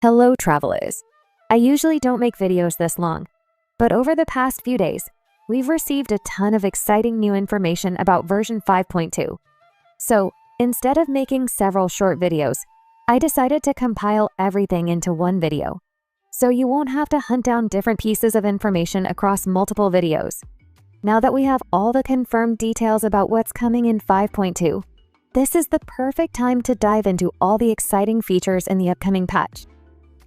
Hello travelers! I usually don't make videos this long, but over the past few days, we've received a ton of exciting new information about version 5.2. So, instead of making several short videos, I decided to compile everything into one video, so you won't have to hunt down different pieces of information across multiple videos. Now that we have all the confirmed details about what's coming in 5.2, this is the perfect time to dive into all the exciting features in the upcoming patch.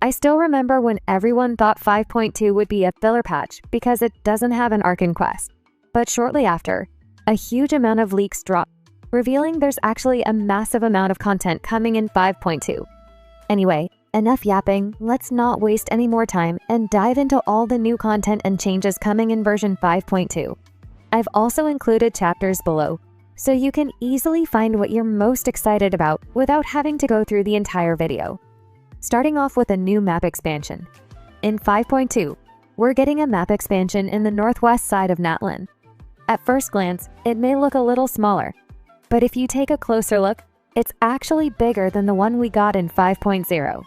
I still remember when everyone thought 5.2 would be a filler patch because it doesn't have an Arcane quest. But shortly after, a huge amount of leaks dropped, revealing there's actually a massive amount of content coming in 5.2. Anyway, enough yapping, let's not waste any more time and dive into all the new content and changes coming in version 5.2. I've also included chapters below, so you can easily find what you're most excited about without having to go through the entire video. Starting off with a new map expansion. In 5.2, we're getting a map expansion in the northwest side of Natlan. At first glance, it may look a little smaller, but if you take a closer look, it's actually bigger than the one we got in 5.0.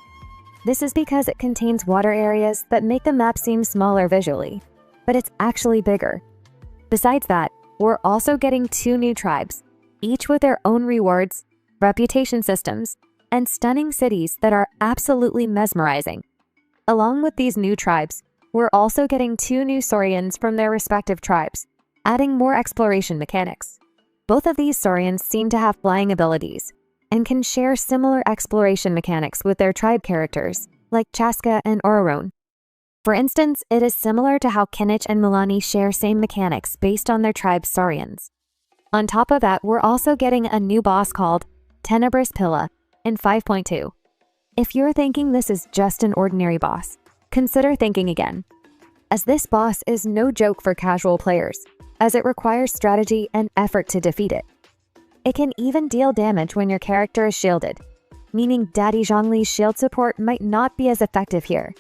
This is because it contains water areas that make the map seem smaller visually, but it's actually bigger. Besides that, we're also getting 2 new tribes, each with their own rewards, reputation systems, and stunning cities that are absolutely mesmerizing. Along with these new tribes, we're also getting 2 new Saurians from their respective tribes, adding more exploration mechanics. Both of these Saurians seem to have flying abilities, and can share similar exploration mechanics with their tribe characters, like Chaska and Ororon. For instance, it is similar to how Kinich and Milani share same mechanics based on their tribe's Saurians. On top of that, we're also getting a new boss called Tenebrous Pilla in 5.2. If you're thinking this is just an ordinary boss, consider thinking again, as this boss is no joke for casual players, as it requires strategy and effort to defeat it. It can even deal damage when your character is shielded, meaning Daddy Zhongli's shield support might not be as effective here.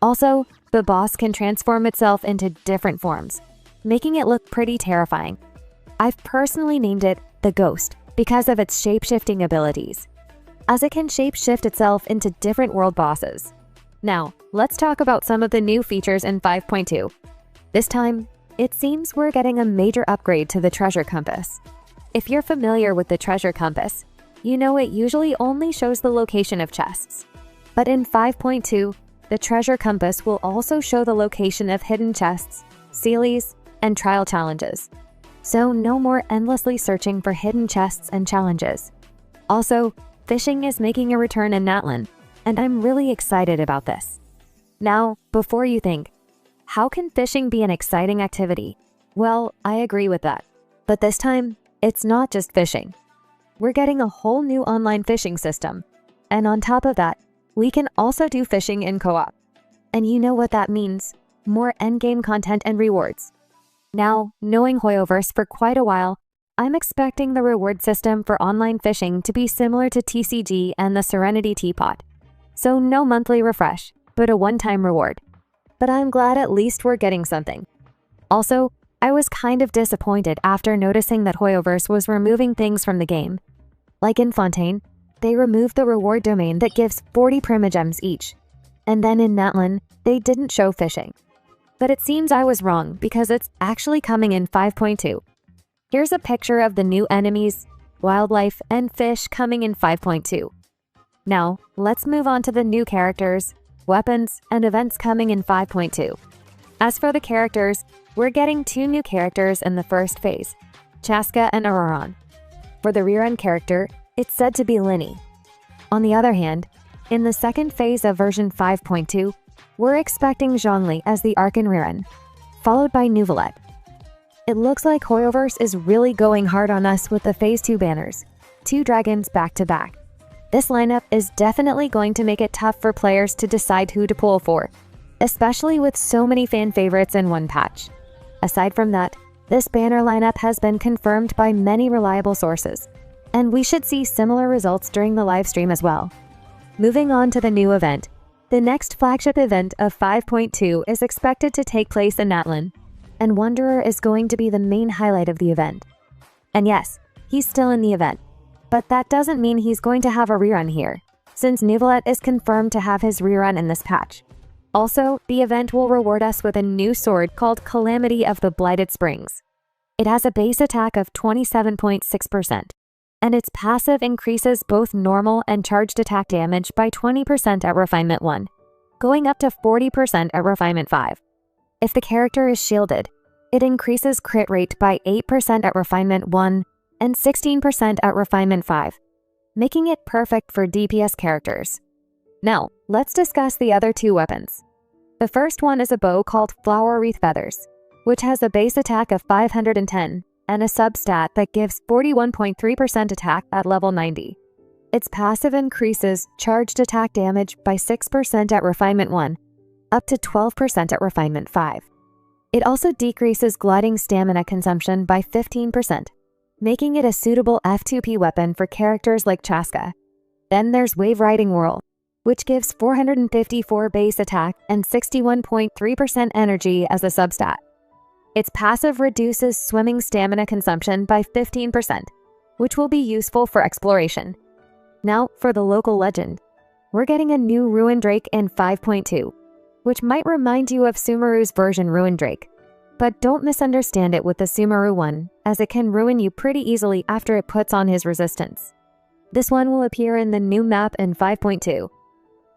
Also, the boss can transform itself into different forms, making it look pretty terrifying. I've personally named it the Ghost because of its shape-shifting abilities, as it can shape-shift itself into different world bosses. Now, let's talk about some of the new features in 5.2. This time, it seems we're getting a major upgrade to the treasure compass. If you're familiar with the treasure compass, you know it usually only shows the location of chests. But in 5.2, the treasure compass will also show the location of hidden chests, sealies, and trial challenges. So no more endlessly searching for hidden chests and challenges. Also, fishing is making a return in Natlan, and I'm really excited about this. Now, before you think, how can fishing be an exciting activity? Well, I agree with that. But this time, it's not just fishing. We're getting a whole new online fishing system, and on top of that, we can also do fishing in co-op. And you know what that means, more endgame content and rewards. Now, knowing Hoyoverse for quite a while, I'm expecting the reward system for online fishing to be similar to TCG and the Serenity Teapot. So no monthly refresh, but a one-time reward. But I'm glad at least we're getting something. Also, I was kind of disappointed after noticing that Hoyoverse was removing things from the game. Like in Fontaine, they removed the reward domain that gives 40 primogems each. And then in Natlan, they didn't show fishing. But it seems I was wrong because it's actually coming in 5.2. Here's a picture of the new enemies, wildlife, and fish coming in 5.2. Now, let's move on to the new characters, weapons, and events coming in 5.2. As for the characters, we're getting 2 new characters in the first phase, Chaska and Ororon. For the rear-end character, it's said to be Linny. On the other hand, in the second phase of version 5.2, we're expecting Zhongli as the Arcane rear-end, followed by Nuvalet. It looks like Hoyoverse is really going hard on us with the Phase 2 banners, 2 dragons back to back. This lineup is definitely going to make it tough for players to decide who to pull for, especially with so many fan favorites in one patch. Aside from that, this banner lineup has been confirmed by many reliable sources, and we should see similar results during the livestream as well. Moving on to the new event, the next flagship event of 5.2 is expected to take place in Natlan, and Wanderer is going to be the main highlight of the event. And yes, he's still in the event, but that doesn't mean he's going to have a rerun here. since Nuvolet is confirmed to have his rerun in this patch. Also, the event will reward us with a new sword called Calamity of the Blighted Springs. It has a base attack of 27.6%, and its passive increases both normal and charged attack damage by 20% at Refinement 1, going up to 40% at Refinement 5. If the character is shielded, it increases crit rate by 8% at Refinement 1 and 16% at Refinement 5, making it perfect for DPS characters. Now, let's discuss the other two weapons. The first one is a bow called Flower Wreath Feathers, which has a base attack of 510 and a substat that gives 41.3% attack at level 90. Its passive increases charged attack damage by 6% at Refinement 1, up to 12% at Refinement 5. It also decreases gliding stamina consumption by 15%, making it a suitable F2P weapon for characters like Chaska. Then there's Wave Riding Whirl, which gives 454 base attack and 61.3% energy as a substat. Its passive reduces swimming stamina consumption by 15%, which will be useful for exploration. Now, for the local legend. We're getting a new Ruin Drake in 5.2, which might remind you of Sumeru's version Ruin Drake. But don't misunderstand it with the Sumeru one, as it can ruin you pretty easily after it puts on his resistance. This one will appear in the new map in 5.2.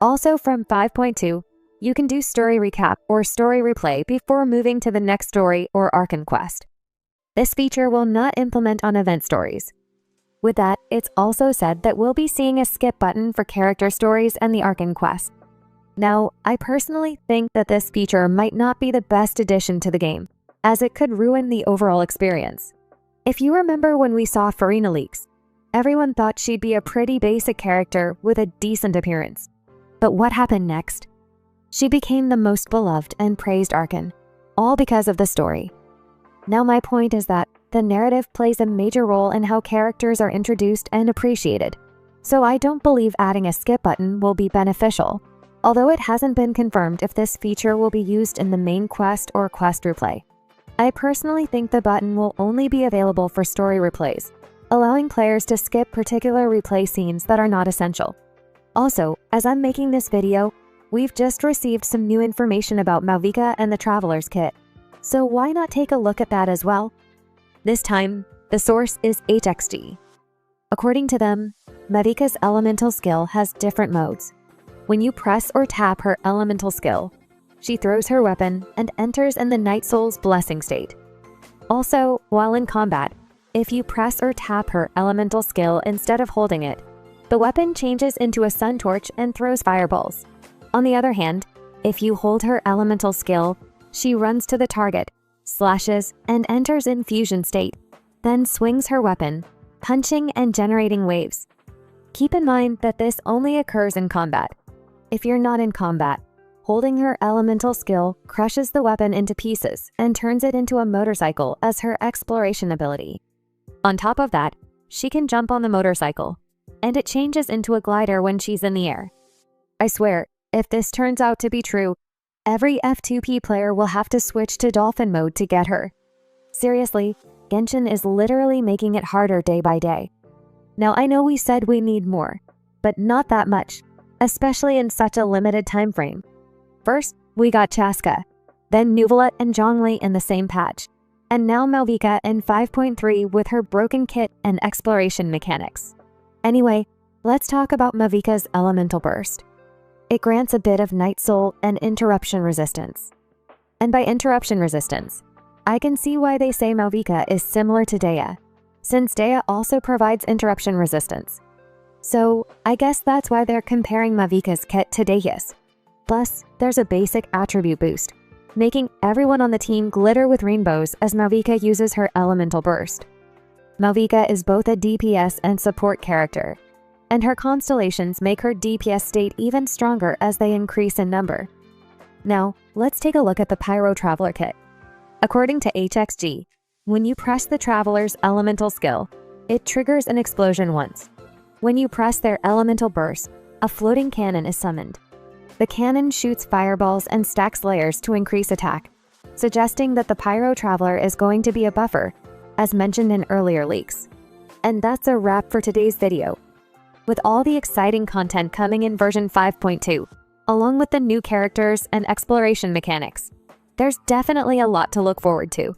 Also from 5.2, you can do story recap or story replay before moving to the next story or Archon quest. This feature will not implement on event stories. With that, it's also said that we'll be seeing a skip button for character stories and the Archon quest. Now, I personally think that this feature might not be the best addition to the game, as it could ruin the overall experience. If you remember when we saw Farina leaks, everyone thought she'd be a pretty basic character with a decent appearance. But what happened next? She became the most beloved and praised Archon, all because of the story. Now my point is that the narrative plays a major role in how characters are introduced and appreciated, so I don't believe adding a skip button will be beneficial, although it hasn't been confirmed if this feature will be used in the main quest or quest replay. I personally think the button will only be available for story replays, allowing players to skip particular replay scenes that are not essential. Also, as I'm making this video, we've just received some new information about Mauvika and the Traveler's Kit, so why not take a look at that as well? This time, the source is HXG. According to them, Mauvika's elemental skill has different modes. When you press or tap her elemental skill, she throws her weapon and enters in the Night Soul's blessing state. Also, while in combat, if you press or tap her elemental skill instead of holding it, the weapon changes into a sun torch and throws fireballs. On the other hand, if you hold her elemental skill, she runs to the target, slashes, and enters in fusion state, then swings her weapon, punching and generating waves. Keep in mind that this only occurs in combat. If you're not in combat, holding her elemental skill crushes the weapon into pieces and turns it into a motorcycle as her exploration ability. On top of that, she can jump on the motorcycle, and it changes into a glider when she's in the air. I swear, if this turns out to be true, every F2P player will have to switch to Dolphin mode to get her. Seriously, Genshin is literally making it harder day by day. Now I know we said we need more, but not that much, especially in such a limited time frame. First, we got Chaska, then Nuvolet and Zhongli in the same patch, and now Mauvika in 5.3 with her broken kit and exploration mechanics. Anyway, let's talk about Mauvika's elemental burst. It grants a bit of Night Soul and interruption resistance. And by interruption resistance, I can see why they say Mauvika is similar to Dea, since Dea also provides interruption resistance. So, I guess that's why they're comparing Mauvika's kit to Dea's. Plus, there's a basic attribute boost, making everyone on the team glitter with rainbows as Mauvika uses her elemental burst. Mauvika is both a DPS and support character, and her constellations make her DPS state even stronger as they increase in number. Now, let's take a look at the Pyro Traveler kit. According to HXG, when you press the Traveler's elemental skill, it triggers an explosion once. When you press their elemental burst, a floating cannon is summoned. The cannon shoots fireballs and stacks layers to increase attack, suggesting that the Pyro Traveler is going to be a buffer, as mentioned in earlier leaks. And that's a wrap for today's video. with all the exciting content coming in version 5.2, along with the new characters and exploration mechanics. There's definitely a lot to look forward to.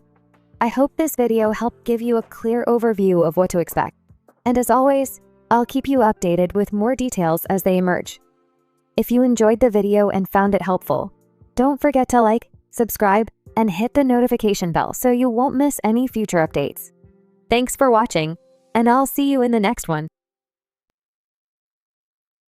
I hope this video helped give you a clear overview of what to expect. And as always, I'll keep you updated with more details as they emerge. If you enjoyed the video and found it helpful, don't forget to like, subscribe, and hit the notification bell so you won't miss any future updates. Thanks for watching, and I'll see you in the next one.